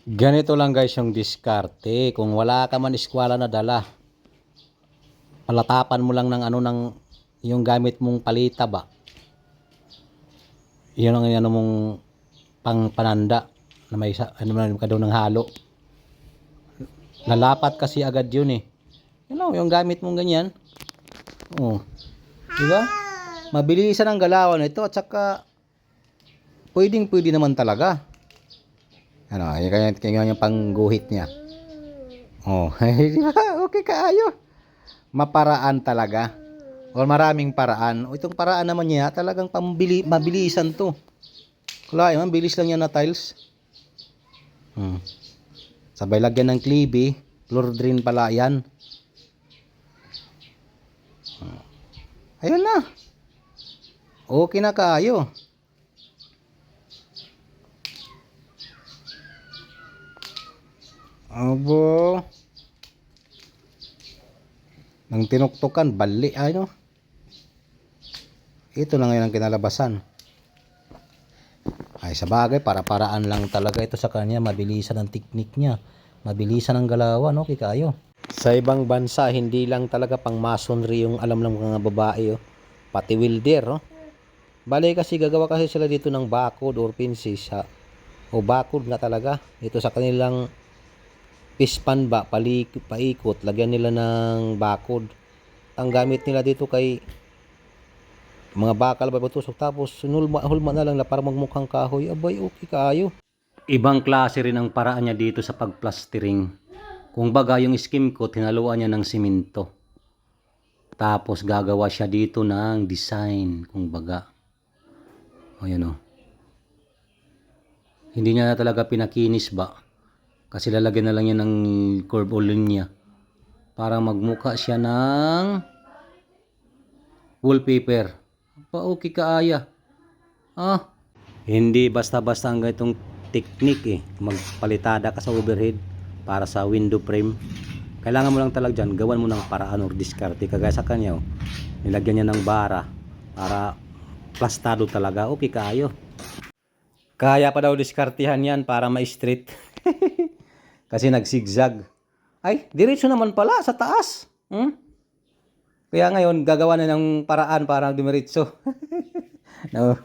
Ganito lang guys yung diskarte. Kung wala ka man eskwela na dala, palatapan mo lang ng yung gamit mong palita ba. Yun ang ano mong pang pananda na may ka daw ng halo. Lalapat kasi agad yun eh. Yung gamit mong ganyan. Oh. Di ba? Mabilisan ang galawan ito at saka pwede naman talaga. Kaya yung pangguhit niya. Oh, di ba? Okay kaayo. Maparaan talaga. O maraming paraan. O itong paraan naman niya, talagang mabilisan to. Kaya mabilis lang yan na tiles. Sabay lagyan ng klibe. Floor drain pala yan. Ayun na. Okay na kaayo. Abo. Nang tinuktukan, bali ano. Ito na ngayon ang kinalabasan. Ay sa bagay, para-paraan lang talaga ito sa kanya. Mabilisan ang teknik niya. Mabilisan ang galawan, okay kayo. Sa ibang bansa, hindi lang talaga pang masonry yung alam ng mga babae. Oh. Pati welder. Oh. Bali kasi gagawa kasi sila dito ng bakod or pinsis. O bakod nga talaga. Ito sa kanilang pispan ba, paikot, lagyan nila ng bakod. Ang gamit nila dito kay mga bakal ba tusok, tapos hulma na lang na para magmukhang kahoy. Abay, okay kaayo. Ibang klase rin ang paraan niya dito sa pagplastering. Kung baga yung skim coat, hinaluan niya ng simento. Tapos gagawa siya dito ng design, kung baga. Ayan o. Hindi niya na talaga pinakinis ba. Kasi lalagyan na lang yan ng curve o linya para magmukha siya ng wallpaper. Pa-okay kaaya. Hindi basta-basta ang ganitong technique eh. Magpalitada ka sa overhead para sa window frame. Kailangan mo lang talaga dyan, gawan mo ng paraan or diskarte. Kagaya sa kanya, nilagyan niya ng bara para plastado talaga. Okay kaayo. Kaya pa daw diskartehan yan para ma-straight. Kasi nagsigzag. Ay, diretso naman pala sa taas. Kaya ngayon, gagawa na ng paraan para dumiretso. No.